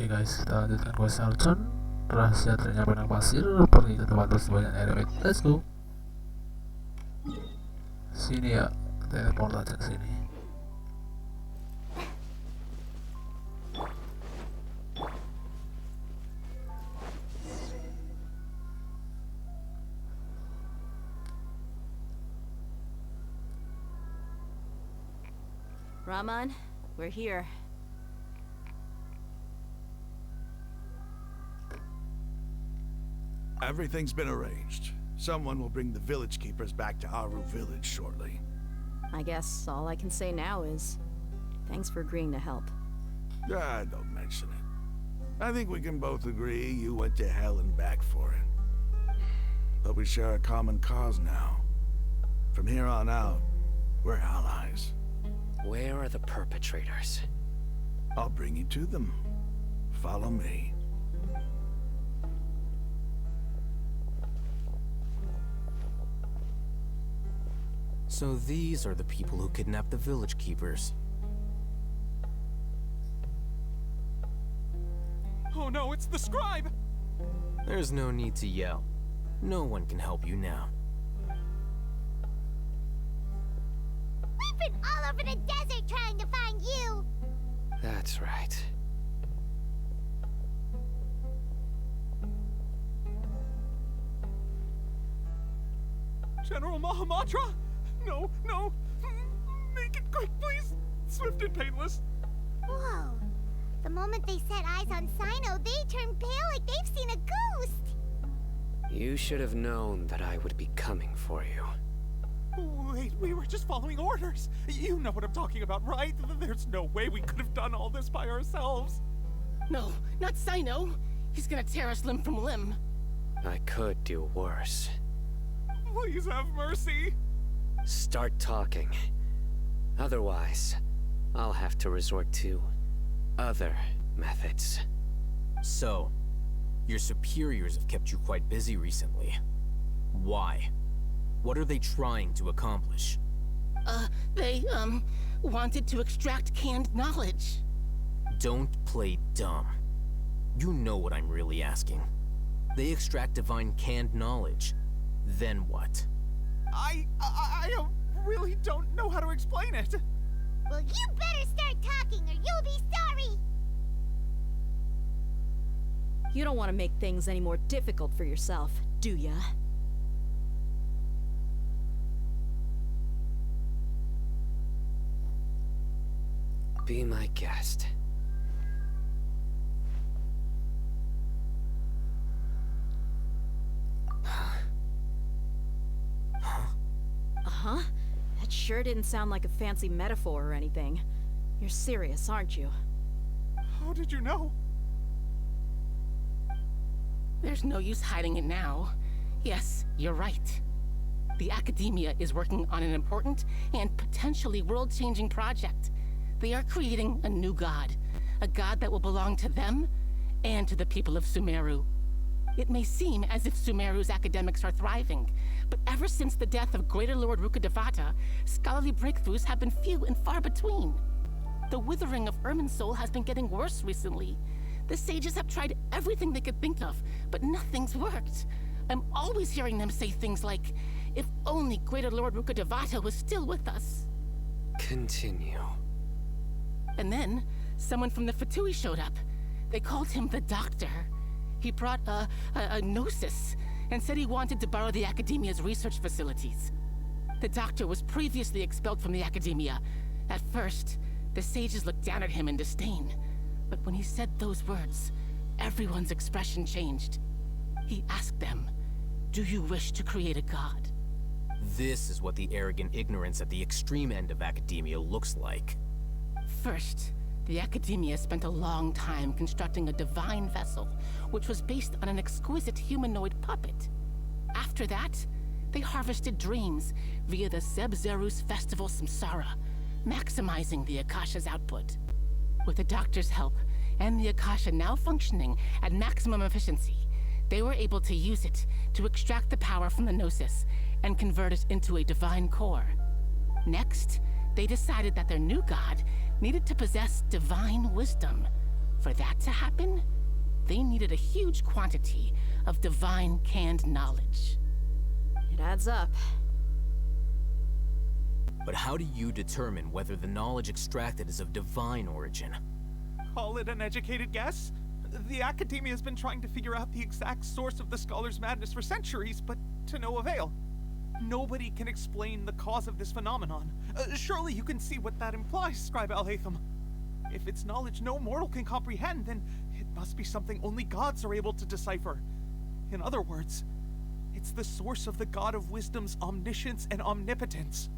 Oke guys, kita lanjutkan quest Archon. Rahasia trennya benang pasir, pergi ke tempat persembunyian Eremit. Let's go. Sini ya, teleport aja ke sini. Raman, we're here. Everything's been arranged. Someone will bring the village keepers back to Aru village shortly. I guess all I can say now is thanks for agreeing to help. Don't mention it. I think we can both agree you went to hell and back for it. But we share a common cause now. From here on out, we're allies. Where are the perpetrators? I'll bring you to them. Follow me. So these are the people who kidnapped the village keepers. Oh no, it's the scribe! There's no need to yell. No one can help you now. We've been all over the desert trying to find you! That's right. General Mahamatra? No, no! Make it quick, please! Swift and painless! Whoa. The moment they set eyes on Sino, they turned pale like they've seen a ghost! You should have known that I would be coming for you. Wait, we were just following orders! You know what I'm talking about, right? There's no way we could have done all this by ourselves! No, not Sino! He's gonna tear us limb from limb. I could do worse. Please have mercy! Start talking. Otherwise, I'll have to resort to other methods. So, your superiors have kept you quite busy recently. Why? What are they trying to accomplish? They, wanted to extract canned knowledge. Don't play dumb. You know what I'm really asking. They extract divine canned knowledge. Then what? I really don't know how to explain it. Well, you better start talking or you'll be sorry! You don't want to make things any more difficult for yourself, do ya? Be my guest. Uh-huh. That sure didn't sound like a fancy metaphor or anything. You're serious, aren't you? How did you know? There's no use hiding it now. Yes, you're right. The Academia is working on an important and potentially world-changing project. They are creating a new god. A god that will belong to them and to the people of Sumeru. It may seem as if Sumeru's academics are thriving, but ever since the death of Greater Lord Rukkhadevata, scholarly breakthroughs have been few and far between. The withering of Irminsul has been getting worse recently. The sages have tried everything they could think of, but nothing's worked. I'm always hearing them say things like, if only Greater Lord Rukkhadevata was still with us. Continue. And then, someone from the Fatui showed up. They called him the Doctor. He brought a gnosis and said he wanted to borrow the Academia's research facilities. The Doctor was previously expelled from the Academia. At first, the sages looked down at him in disdain. But when he said those words, everyone's expression changed. He asked them, "Do you wish to create a god?" This is what the arrogant ignorance at the extreme end of academia looks like. First, the Academia spent a long time constructing a divine vessel, which was based on an exquisite humanoid puppet. After that, they harvested dreams via the Zeb-Zerus Festival Samsara, maximizing the Akasha's output. With the Doctor's help, and the Akasha now functioning at maximum efficiency, they were able to use it to extract the power from the Gnosis and convert it into a divine core. Next, they decided that their new god needed to possess divine wisdom. For that to happen, they needed a huge quantity of divine canned knowledge. It adds up. But how do you determine whether the knowledge extracted is of divine origin? Call it an educated guess? The Academia has been trying to figure out the exact source of the Scholar's madness for centuries, but to no avail. Nobody can explain the cause of this phenomenon. Surely you can see what that implies, Scribe Alhaitham. If it's knowledge no mortal can comprehend, then it must be something only gods are able to decipher. In other words, it's the source of the God of Wisdom's omniscience and omnipotence.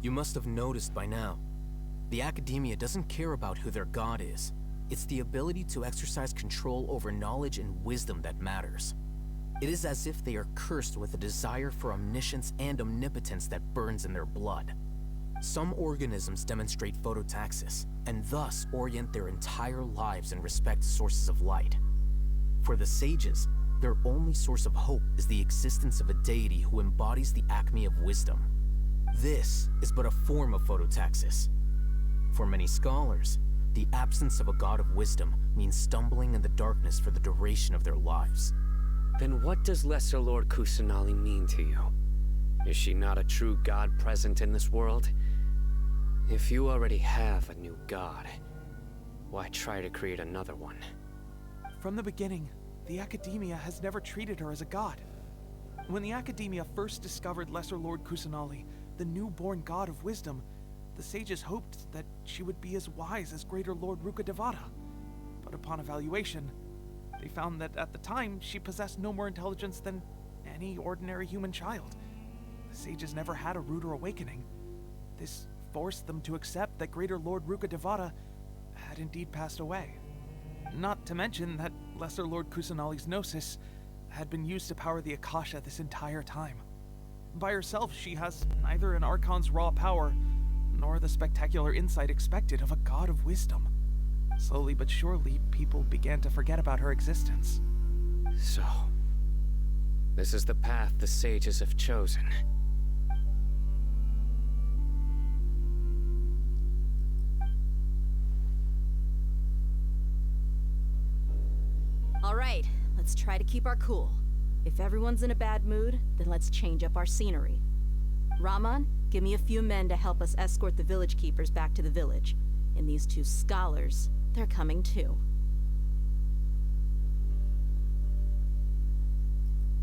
You must have noticed by now. The Academia doesn't care about who their god is. It's the ability to exercise control over knowledge and wisdom that matters. It is as if they are cursed with a desire for omniscience and omnipotence that burns in their blood. Some organisms demonstrate phototaxis, and thus orient their entire lives in respect to sources of light. For the sages, their only source of hope is the existence of a deity who embodies the acme of wisdom. This is but a form of phototaxis. For many scholars, the absence of a god of wisdom means stumbling in the darkness for the duration of their lives. Then what does Lesser Lord Kusanali mean to you? Is she not a true god present in this world? If you already have a new god, why try to create another one? From the beginning, the Academia has never treated her as a god. When the Academia first discovered Lesser Lord Kusanali, the newborn god of wisdom, the sages hoped that she would be as wise as Greater Lord Rukkhadevata. But upon evaluation, they found that at the time she possessed no more intelligence than any ordinary human child. The sages never had a ruder awakening. This forced them to accept that Greater Lord Rukkhadevata had indeed passed away. Not to mention that Lesser Lord Kusanali's gnosis had been used to power the Akasha this entire time. By herself, she has neither an Archon's raw power, nor the spectacular insight expected of a god of wisdom. Slowly but surely, people began to forget about her existence. So, this is the path the sages have chosen. All right, let's try to keep our cool. If everyone's in a bad mood, then let's change up our scenery. Raman, give me a few men to help us escort the village keepers back to the village. And these two scholars, they're coming too.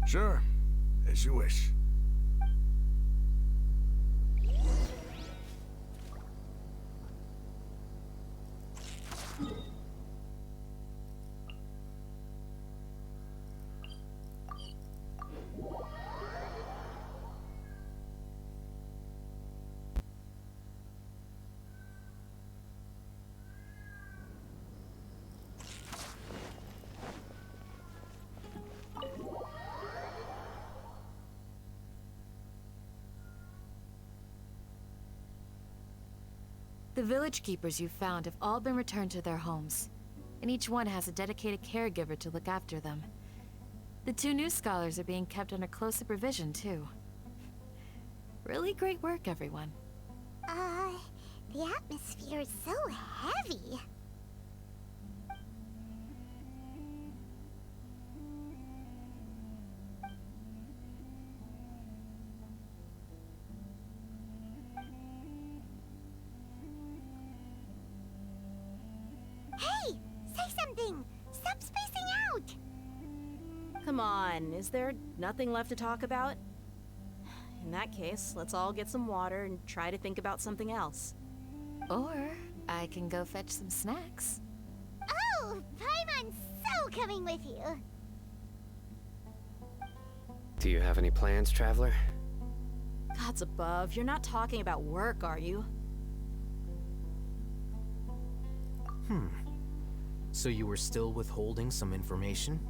Sure, as you wish. The village keepers you found have all been returned to their homes, and each one has a dedicated caregiver to look after them. The two new scholars are being kept under close supervision, too. Really great work, everyone. The atmosphere is so heavy. Hey! Say something! Stop spacing out! Come on, is there nothing left to talk about? In that case, let's all get some water and try to think about something else. Or I can go fetch some snacks. Oh! Paimon's so coming with you! Do you have any plans, Traveler? Gods above, you're not talking about work, are you? So you were still withholding some information?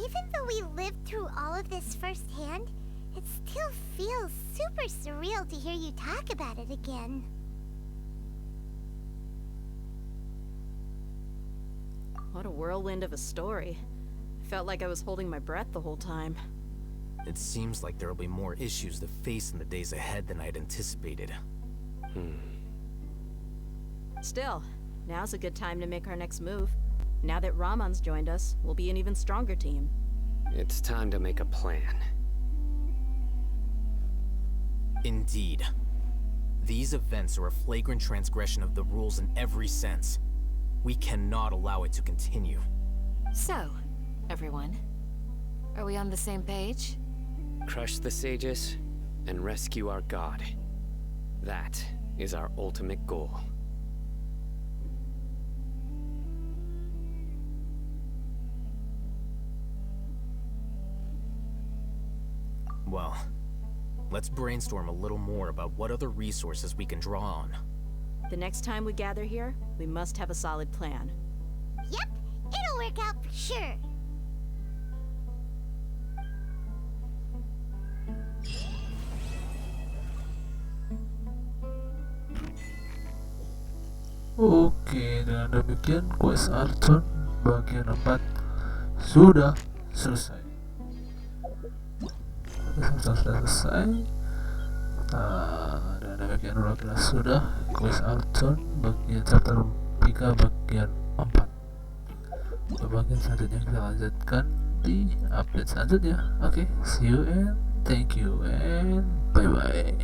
Even though we lived through all of this firsthand, it still feels super surreal to hear you talk about it again. What a whirlwind of a story. I felt like I was holding my breath the whole time. It seems like there will be more issues to face in the days ahead than I had anticipated. Still, now's a good time to make our next move. Now that Ramon's joined us, we'll be an even stronger team. It's time to make a plan. Indeed. These events are a flagrant transgression of the rules in every sense. We cannot allow it to continue. So, everyone, are we on the same page? Crush the sages and rescue our god. That is our ultimate goal. Well, let's brainstorm a little more about what other resources we can draw on. The next time we gather here, we must have a solid plan. Yep, it'll work out for sure. Oke, dengan demikian quest Archon bagian 4 sudah selesai. Dan demikian udah sudah quest Archon bagian chapter 3 bagian 4. Bagian selanjutnya kita lanjutkan di update selanjutnya. Oke, see you and thank you and bye bye.